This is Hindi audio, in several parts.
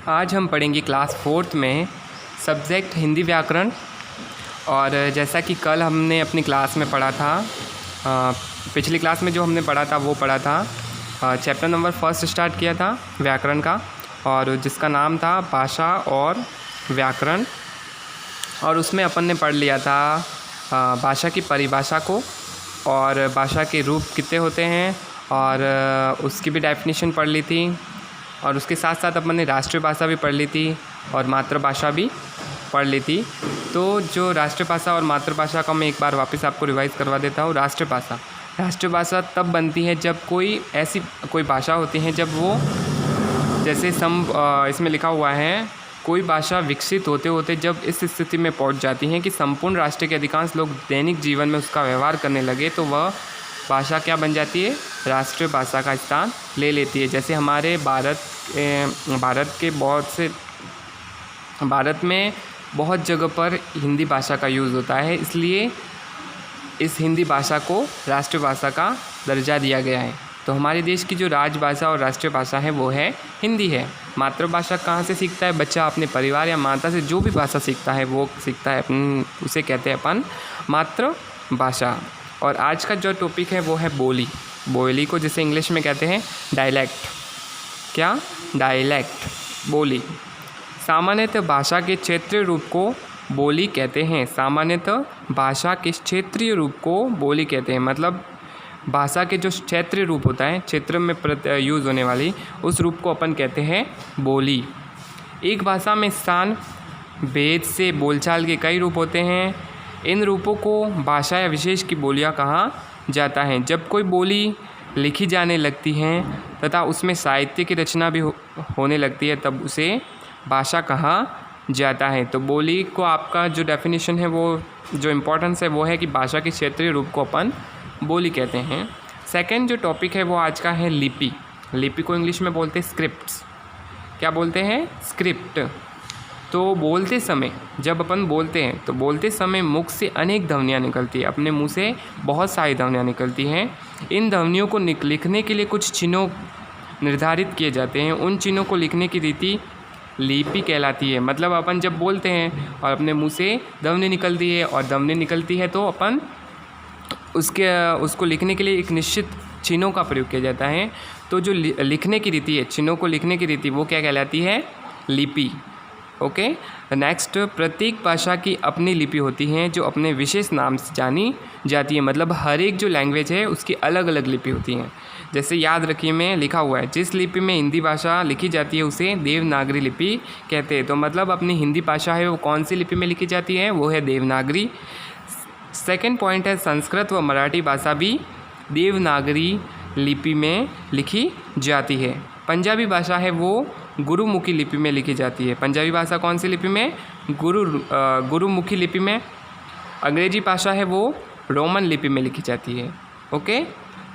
आज हम पढ़ेंगे क्लास 4th में सब्जेक्ट हिंदी व्याकरण। और जैसा कि कल हमने अपनी क्लास में पढ़ा था, पिछली क्लास में जो हमने पढ़ा था वो पढ़ा था चैप्टर नंबर 1 स्टार्ट किया था व्याकरण का, और जिसका नाम था भाषा और व्याकरण। और उसमें अपन ने पढ़ लिया था भाषा की परिभाषा को, और भाषा के रूप कितने होते हैं, और उसकी भी डेफिनेशन पढ़ ली थी। और उसके साथ साथ अपन ने राष्ट्रीय भाषा भी पढ़ ली थी और मातृभाषा भी पढ़ ली थी। तो जो राष्ट्रीय भाषा और मातृभाषा का मैं एक बार वापस आपको रिवाइज़ करवा देता हूँ। राष्ट्रीय भाषा तब बनती है जब कोई भाषा होती है, जब वो जैसे इसमें लिखा हुआ है, कोई भाषा विकसित होते होते जब इस स्थिति में पहुंच जाती है कि संपूर्ण राष्ट्र के अधिकांश लोग दैनिक जीवन में उसका व्यवहार करने लगे, तो वह भाषा क्या बन जाती है, राष्ट्रीय भाषा का स्थान ले लेती है। जैसे हमारे भारत में बहुत जगह पर हिंदी भाषा का यूज़ होता है, इसलिए इस हिंदी भाषा को राष्ट्रीय भाषा का दर्जा दिया गया है। तो हमारे देश की जो राजभाषा और राष्ट्रीय भाषा है वो है हिंदी है। मातृभाषा कहाँ से सीखता है बच्चा? अपने परिवार या माता से जो भी भाषा सीखता है वो सीखता है, उसे कहते हैं अपन मातृभाषा। और आज का जो टॉपिक है वो है बोली को जिसे इंग्लिश में कहते हैं डायलेक्ट। क्या? डायलेक्ट, बोली। सामान्यतः भाषा के क्षेत्रीय रूप को बोली कहते हैं। सामान्यतः भाषा के क्षेत्रीय रूप को बोली कहते हैं, मतलब भाषा के जो क्षेत्रीय रूप होता है, क्षेत्र में यूज़ होने वाली, उस रूप को अपन कहते हैं बोली। एक भाषा में स्थान भेद से बोलचाल के कई रूप होते हैं। इन रूपों को भाषा या विशेष की बोलियां कहा जाता है। जब कोई बोली लिखी जाने लगती है तथा उसमें साहित्य की रचना भी होने लगती है, तब उसे भाषा कहा जाता है। तो बोली को आपका जो डेफिनेशन है, वो जो इम्पोर्टेंस है वो है कि भाषा के क्षेत्रीय रूप को अपन बोली कहते हैं। सेकंड जो टॉपिक है वो आज का है लिपि। लिपि को इंग्लिश में बोलते हैं स्क्रिप्ट्स। क्या बोलते हैं? स्क्रिप्ट। तो बोलते समय, जब अपन बोलते हैं तो बोलते समय मुख से अनेक ध्वनियाँ निकलती है, अपने मुंह से बहुत सारी ध्वनियाँ निकलती हैं। इन ध्वनियों को लिखने के लिए कुछ चिन्हों निर्धारित किए जाते हैं। उन चिन्हों को लिखने की रीति लिपि कहलाती है। मतलब अपन जब बोलते हैं और अपने मुंह से ध्वनि निकलती है, और ध्वनि निकलती है तो अपन उसको लिखने के लिए एक निश्चित चिन्हों का प्रयोग किया जाता है। तो जो लिखने की रीति है, चिन्हों को लिखने की रीति, वो क्या कहलाती है? लिपि। ओके। नेक्स्ट, प्रत्येक भाषा की अपनी लिपि होती है जो अपने विशेष नाम से जानी जाती है। मतलब हर एक जो लैंग्वेज है उसकी अलग अलग लिपि होती हैं। जैसे याद रखिए, में लिखा हुआ है, जिस लिपि में हिंदी भाषा लिखी जाती है उसे देवनागरी लिपि कहते हैं। तो मतलब अपनी हिंदी भाषा है वो कौन सी लिपि में लिखी जाती है? वो है देवनागरी। सेकंड पॉइंट है, संस्कृत व मराठी भाषा भी देवनागरी लिपि में लिखी जाती है। पंजाबी भाषा है वो गुरुमुखी लिपि में लिखी जाती है। पंजाबी भाषा कौन सी लिपि में? गुरुमुखी लिपि में। अंग्रेजी भाषा है वो रोमन लिपि में लिखी जाती है। ओके।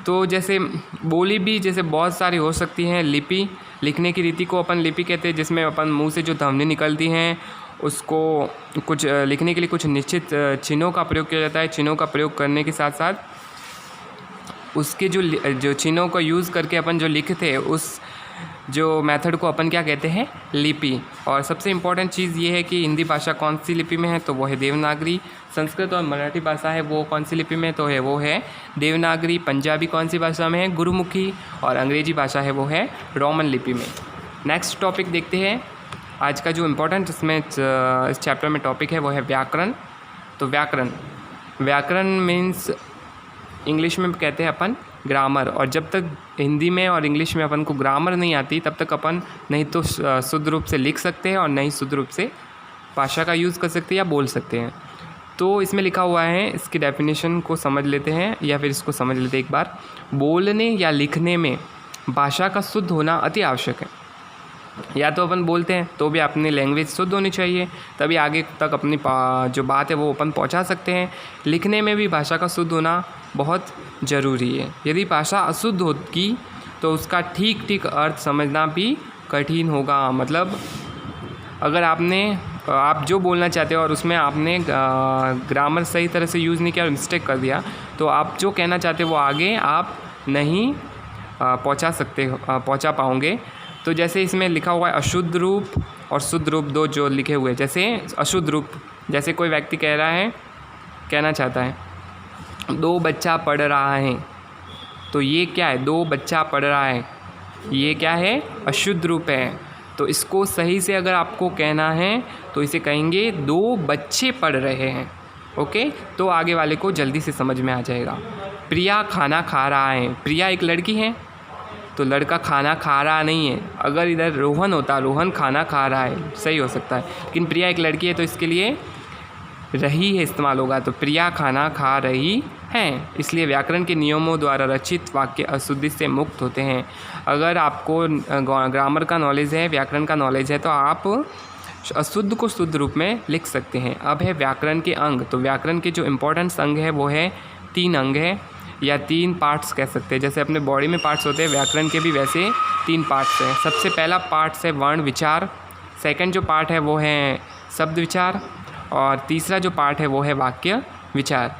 तो जैसे बोली भी जैसे बहुत सारी हो सकती हैं। लिपि, लिखने की रीति को अपन लिपि कहते हैं, जिसमें अपन मुंह से जो ध्वनि निकलती हैं उसको कुछ लिखने के लिए कुछ निश्चित चिन्हों का प्रयोग किया जाता है। चिन्हों का प्रयोग करने के साथ साथ उसके जो चिन्हों का यूज़ करके अपन जो लिखते हैं, उस जो मेथड को अपन क्या कहते हैं? लिपि। और सबसे इम्पॉर्टेंट चीज़ ये है कि हिंदी भाषा कौन सी लिपि में है, तो वो है देवनागरी। संस्कृत और मराठी भाषा है वो कौन सी लिपि में है, तो वो है देवनागरी। पंजाबी कौन सी भाषा में है? गुरुमुखी। और अंग्रेजी भाषा है वो है रोमन लिपि में। नेक्स्ट टॉपिक देखते हैं। आज का जो इम्पोर्टेंट इस चैप्टर में टॉपिक है वो है व्याकरण। तो व्याकरण मीन्स इंग्लिश में कहते हैं अपन ग्रामर। और जब तक हिंदी में और इंग्लिश में अपन को ग्रामर नहीं आती, तब तक अपन नहीं तो शुद्ध रूप से लिख सकते हैं और नहीं शुद्ध रूप से भाषा का यूज़ कर सकते हैं या बोल सकते हैं। तो इसमें लिखा हुआ है, इसकी डेफिनेशन को समझ लेते हैं, या फिर इसको समझ लेते हैं एक बार। बोलने या लिखने में भाषा का शुद्ध होना अति आवश्यक है। या तो अपन बोलते हैं तो भी अपनी लैंग्वेज शुद्ध होनी चाहिए, तभी आगे तक अपनी जो बात है वो अपन पहुंचा सकते हैं। लिखने में भी भाषा का शुद्ध होना बहुत ज़रूरी है। यदि भाषा अशुद्ध होगी तो उसका ठीक अर्थ समझना भी कठिन होगा। मतलब अगर आप जो बोलना चाहते हो और उसमें आपने ग्रामर सही तरह से यूज़ नहीं किया और मिस्टेक कर दिया, तो आप जो कहना चाहते हो वो आगे आप नहीं पहुंचा पाओगे। तो जैसे इसमें लिखा हुआ है अशुद्ध रूप और शुद्ध रूप, दो जो लिखे हुए, जैसे अशुद्ध रूप, जैसे कोई व्यक्ति कहना चाहता है 2 बच्चा पढ़ रहा है, तो ये क्या है, 2 बच्चा पढ़ रहा है, ये क्या है, अशुद्ध रूप है। तो इसको सही से अगर आपको कहना है तो इसे कहेंगे 2 बच्चे पढ़ रहे हैं। ओके, तो आगे वाले को जल्दी से समझ में आ जाएगा। प्रिया खाना खा रहा है, प्रिया एक लड़की है तो लड़का खाना खा रहा नहीं है। अगर इधर रोहन होता, रोहन खाना खा रहा है, सही हो सकता है, लेकिन प्रिया एक लड़की है तो इसके लिए रही है इस्तेमाल होगा। तो प्रिया खाना खा रही हैं, इसलिए व्याकरण के नियमों द्वारा रचित वाक्य अशुद्धि से मुक्त होते हैं। अगर आपको ग्रामर का नॉलेज है, व्याकरण का नॉलेज है, तो आप अशुद्ध को शुद्ध रूप में लिख सकते हैं। अब है व्याकरण के अंग। तो व्याकरण के जो इम्पोर्टेंट्स अंग है वो है 3 अंग है, या 3 पार्ट्स कह सकते हैं। जैसे अपने बॉडी में पार्ट्स होते हैं, व्याकरण के भी वैसे 3 पार्ट्स हैं। सबसे पहला पार्ट्स है वर्ण विचार, सेकंड जो पार्ट है वो है शब्द विचार, और तीसरा जो पार्ट है वो है वाक्य विचार।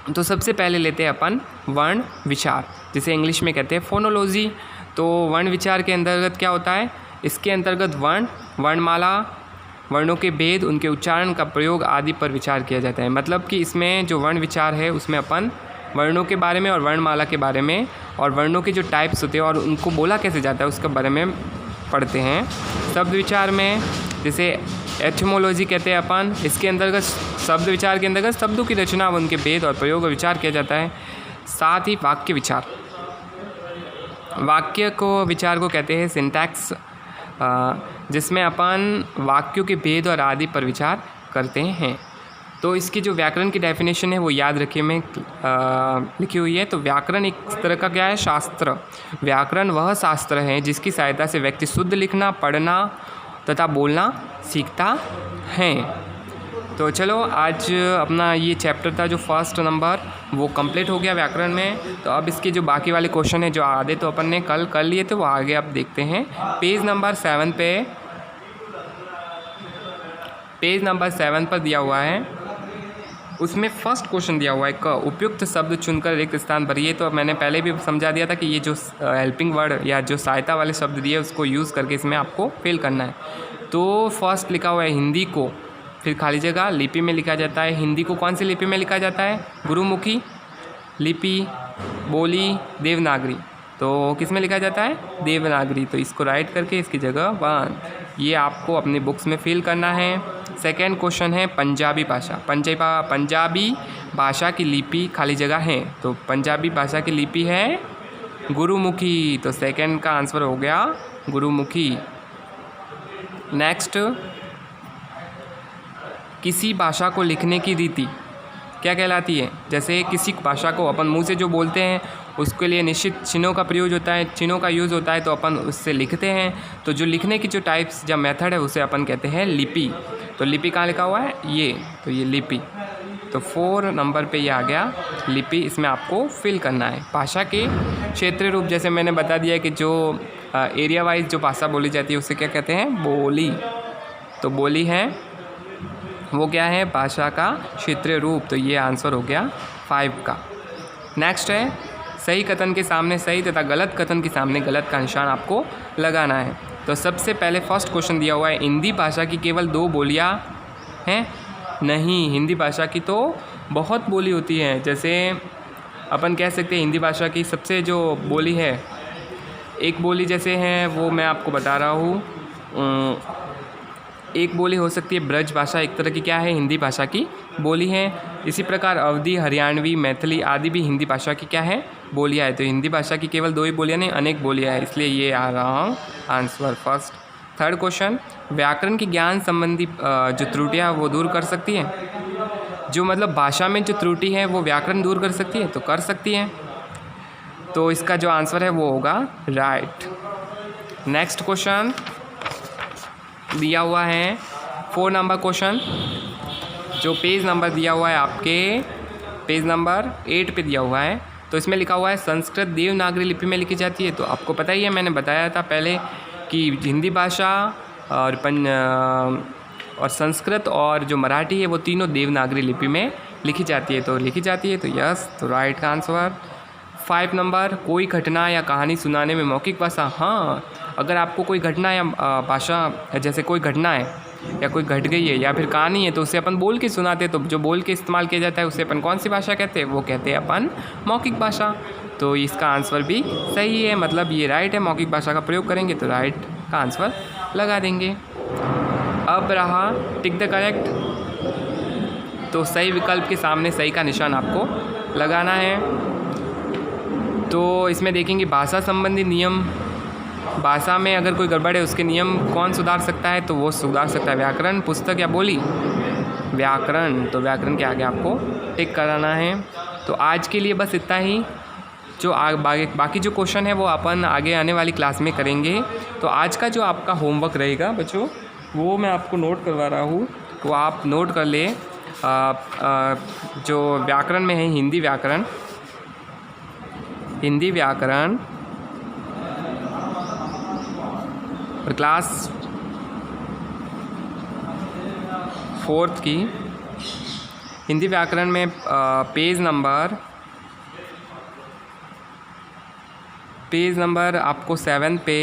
तो सबसे पहले लेते हैं अपन वर्ण विचार, जिसे इंग्लिश में कहते हैं फोनोलॉजी। तो वर्ण विचार के अंतर्गत क्या होता है, इसके अंतर्गत वर्णमाला, वर्णों के भेद, उनके उच्चारण का प्रयोग आदि पर विचार किया जाता है। मतलब कि इसमें जो वर्ण विचार है उसमें अपन वर्णों के बारे में और वर्णमाला के बारे में और वर्णों के जो टाइप्स होते हैं और उनको बोला कैसे जाता है उसके बारे में पढ़ते हैं। शब्द विचार में जैसे एटिमोलॉजी कहते हैं अपन, इसके अंतर्गत शब्द विचार के अंतर्गत शब्दों की रचना, उनके भेद और प्रयोग और विचार किया जाता है। साथ ही वाक्य विचार, वाक्य को विचार को कहते हैं सिंटैक्स, जिसमें अपन वाक्यों के भेद और आदि पर विचार करते हैं। तो इसकी जो व्याकरण की डेफिनेशन है वो याद रखिए, में लिखी हुई है। तो व्याकरण एक तरह का क्या है, शास्त्र। व्याकरण वह शास्त्र है जिसकी सहायता से व्यक्ति शुद्ध लिखना, पढ़ना तथा बोलना सीखता है। तो चलो, आज अपना ये चैप्टर था जो फर्स्ट नंबर वो कंप्लीट हो गया व्याकरण में। तो अब इसके जो बाकी वाले क्वेश्चन है जो आधे तो अपन ने कल कर लिए थे, वो आगे अब देखते हैं। पेज नंबर 7 पर दिया हुआ है, उसमें फर्स्ट क्वेश्चन दिया हुआ है क, उपयुक्त शब्द चुनकर रिक्त स्थान भरिए। तो मैंने पहले भी समझा दिया था कि ये जो हेल्पिंग वर्ड या जो सहायता वाले शब्द दिए उसको यूज़ करके इसमें आपको फिल करना है। तो फर्स्ट लिखा हुआ है हिंदी को, फिर खाली जगह लिपि में लिखा जाता है। हिंदी को कौन सी लिपि में लिखा जाता है, गुरुमुखी लिपि, बोली, देवनागरी। तो किस में लिखा जाता है, देवनागरी। तो इसको राइट करके इसकी जगह 1, ये आपको अपनी बुक्स में फिल करना है। सेकेंड क्वेश्चन है पंजाबी भाषा। पंजाबी भाषा की लिपि खाली जगह है, तो पंजाबी भाषा की लिपि है गुरुमुखी। तो सेकेंड का आंसर हो गया गुरुमुखी। नेक्स्ट, किसी भाषा को लिखने की रीति क्या कहलाती है। जैसे किसी भाषा को अपन मुंह से जो बोलते हैं उसके लिए निश्चित चिन्हों का प्रयोग होता है, चिन्हों का यूज़ होता है, तो अपन उससे लिखते हैं। तो जो लिखने की जो टाइप्स या मेथड है उसे अपन कहते हैं लिपि। तो लिपि कहाँ लिखा हुआ है, ये, तो ये लिपि। तो 4 नंबर पे ये आ गया लिपि, इसमें आपको फिल करना है। भाषा के क्षेत्रीय रूप, जैसे मैंने बता दिया कि जो एरिया वाइज जो भाषा बोली जाती है उसे क्या कहते हैं, बोली। तो बोली है वो क्या है, भाषा का क्षेत्रीय रूप। तो ये आंसर हो गया 5 का। नेक्स्ट है सही कथन के सामने सही तथा गलत कथन के सामने गलत का निशान आपको लगाना है। तो सबसे पहले फर्स्ट क्वेश्चन दिया हुआ है, हिंदी भाषा की केवल 2 बोलियां हैं। नहीं, हिंदी भाषा की तो बहुत बोली होती है। जैसे अपन कह सकते हैं हिंदी भाषा की सबसे जो बोली है, एक बोली जैसे है वो मैं आपको बता रहा हूँ। एक बोली हो सकती है ब्रज भाषा, एक तरह की क्या है, हिंदी भाषा की बोली है। इसी प्रकार अवधी, हरियाणवी, मैथिली आदि भी हिंदी भाषा की क्या है, बोलियाँ है। तो हिंदी भाषा की केवल 2 ही बोलियाँ नहीं, अनेक बोलियाँ है, इसलिए ये आ रहा हूँ आंसर फर्स्ट। थर्ड क्वेश्चन, व्याकरण की ज्ञान संबंधी जो त्रुटियाँ वो दूर कर सकती है। जो मतलब भाषा में जो त्रुटि है वो व्याकरण दूर कर सकती है, तो कर सकती है। तो इसका जो आंसर है वो होगा राइट। नेक्स्ट क्वेश्चन दिया हुआ है 4 नंबर क्वेश्चन, जो पेज नंबर दिया हुआ है आपके पेज नंबर 8 पे दिया हुआ है। तो इसमें लिखा हुआ है संस्कृत देवनागरी लिपि में लिखी जाती है। तो आपको पता ही है, मैंने बताया था पहले कि हिंदी भाषा और संस्कृत और जो मराठी है वो तीनों देवनागरी लिपि में लिखी जाती है। तो लिखी जाती है, तो यस, तो राइट का आंसर। 5 नंबर, कोई घटना या कहानी सुनाने में मौखिक भाषा। हाँ, अगर आपको कोई घटना या भाषा, जैसे कोई घटना है या कोई घट गई है या फिर कहानी है, तो उसे अपन बोल के सुनाते हैं। तो जो बोल के इस्तेमाल किया जाता है उसे अपन कौन सी भाषा कहते हैं? वो कहते हैं अपन मौखिक भाषा। तो इसका आंसर भी सही है, मतलब ये राइट है। मौखिक भाषा का प्रयोग करेंगे तो राइट का आंसर लगा देंगे। अब रहा टिक द करेक्ट, तो सही विकल्प के सामने सही का निशान आपको लगाना है। तो इसमें देखेंगे भाषा संबंधी नियम, भाषा में अगर कोई गड़बड़ है उसके नियम कौन सुधार सकता है? तो वो सुधार सकता है व्याकरण, पुस्तक या बोली? व्याकरण। तो व्याकरण के आगे आपको टिक कराना है। तो आज के लिए बस इतना ही। जो बाकी जो क्वेश्चन है वो अपन आगे आने वाली क्लास में करेंगे। तो आज का जो आपका होमवर्क रहेगा बच्चों, वो मैं आपको नोट करवा रहा हूँ, वो आप नोट कर ले। जो व्याकरण में है हिंदी व्याकरण, और क्लास 4th की हिंदी व्याकरण में पेज नंबर आपको 7 पे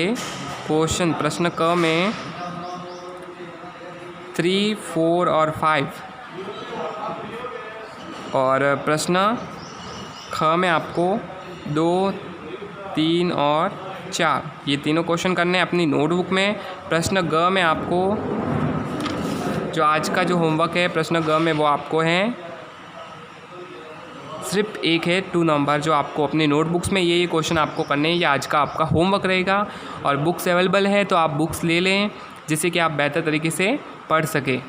क्वेश्चन प्रश्न क में 3, 4 और 5 और प्रश्न ख में आपको 2, 3 और 4 ये तीनों क्वेश्चन करने हैं अपनी नोटबुक में। प्रश्न ग में आपको जो आज का जो होमवर्क है प्रश्न ग में वो आपको है सिर्फ एक है 2 नंबर, जो आपको अपनी नोटबुक्स में ये क्वेश्चन आपको करने हैं। ये आज का आपका होमवर्क रहेगा और बुक्स अवेलेबल है तो आप बुक्स ले लें जिससे कि आप बेहतर तरीके से पढ़ सकें।